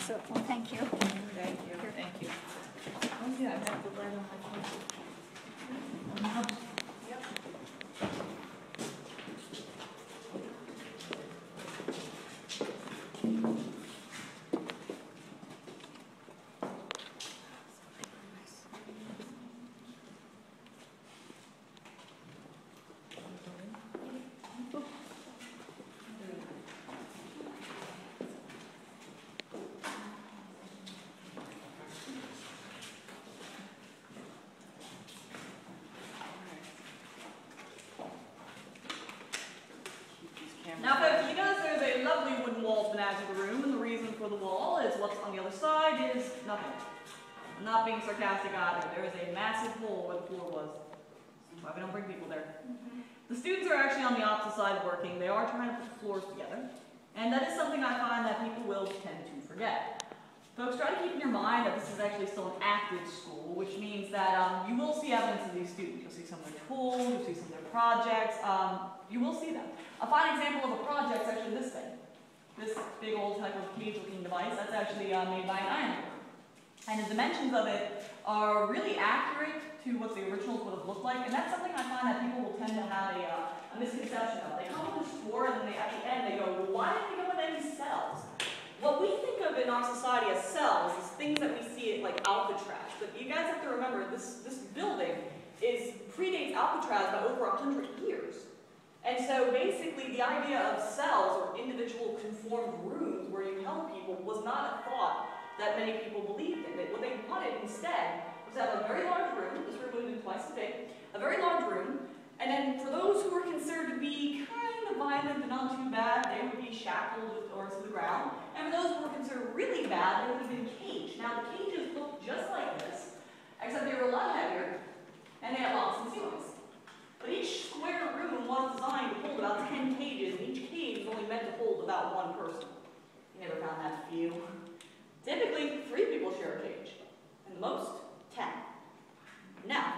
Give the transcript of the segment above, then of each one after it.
so, well, thank you. Thank you. Thank you. Oh yeah, I have the light on my phone. Yep. Now, folks, you notice there's a lovely wooden wall to the edge of the room, and the reason for the wall is what's on the other side is nothing. I'm not being sarcastic either. There is a massive hole where the floor was. That's why we don't bring people there. The students are actually on the opposite side working. They are trying to put the floors together, and that is something I find that people will tend to forget. Folks, try to keep in your mind that this is actually still an active school, which means that you will see evidence of these students. You'll see some of their tools, you'll see some of their projects, you will see them. A fine example of a project is actually this thing. This big old type of cage-looking device, that's actually made by an iron worker. And the dimensions of it are really accurate to what the originals would have looked like, and that's something I find that people will tend to have a misconception of. They come to the store and then at the end they go, well, why didn't we go with any cells? What we think of in our society as cells is things that we see like Alcatraz. But you guys have to remember, this building predates Alcatraz by over 100 years. And so basically the idea of cells or individual conformed rooms where you held people was not a thought that many people believed in. What they wanted instead was to have a very large room, this room would have been twice as big, a very large room, and then for those who were considered to be kind of violent but not too bad, they would be shackled or to the ground. And for those who were considered really bad, they would have been caged. Now the cages looked just like this, except they were a lot heavier, and they had locks and ceilings. But each square room was designed to hold about 10 cages, and each cage was only meant to hold about one person. You never found that few. Typically, 3 people share a cage, and the most, 10. Now,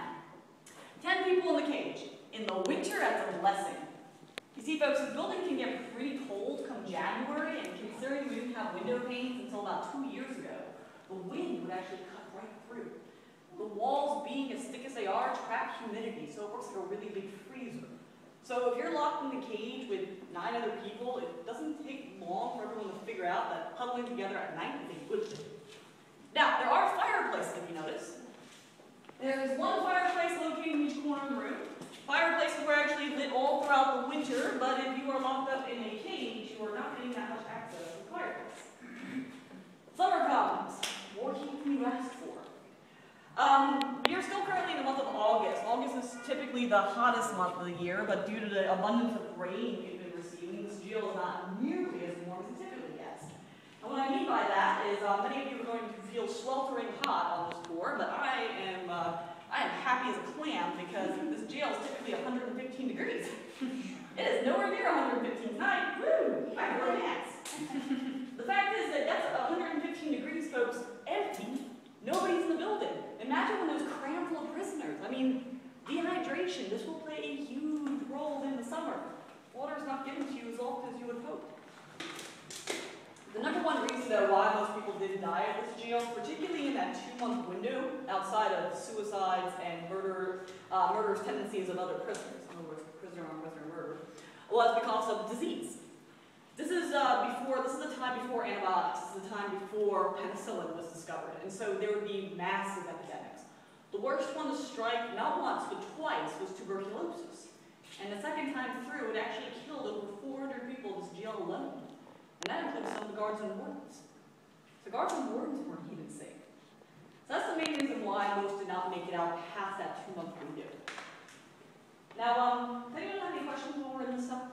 10 people in the cage. In the winter, that's a blessing. You see, folks, the building can get pretty cold come January, and considering we didn't have window panes until about 2 years ago, the wind would actually cut right through. The walls, being as thick as they are, trap humidity, so it works like a really big freezer. So if you're locked in the cage with 9 other people, it doesn't take long for everyone to figure out that huddling together at night is a good thing. Now, there are fireplaces, if you notice. There's one fireplace located in each corner of the room. Fireplaces were actually lit all throughout the winter, but if you are locked up in a cage, you are not getting that much access to the fireplace. Summer comes. More heat than you asked for. We are still currently in the month of August. August is typically the hottest month of the year, but due to the abundance of rain we've been receiving, this jail is not nearly as warm as it typically gets. And what I mean by that is many of you are going to feel sweltering hot on this floor, but I am happy as a clam because this jail is typically 115 degrees. It is nowhere near 115 tonight. Woo! I can relax. The fact is that that's 115 degrees, folks, empty. Nobody's in the building. Imagine when there's crammed full of prisoners. I mean, dehydration, this will play a huge role in the summer. Water is not given to you as often as you would hope. The number one reason, though, why most people didn't die at this jail, particularly in that 2-month window, outside of suicides and murderous tendencies of other prisoners, in other words, prisoner on prisoner murder, was because of disease. This is the time before antibiotics. This is the time before penicillin was discovered, and so there would be massive epidemics. The worst one to strike, not once, but twice, was tuberculosis. And the second time through, it actually killed over 400 people in this jail alone. And that includes some of the guards and wardens. The guards and wardens weren't even safe. So that's the main reason why most did not make it out past that 2-month window. Now, does anyone have any questions while we're in this stuff?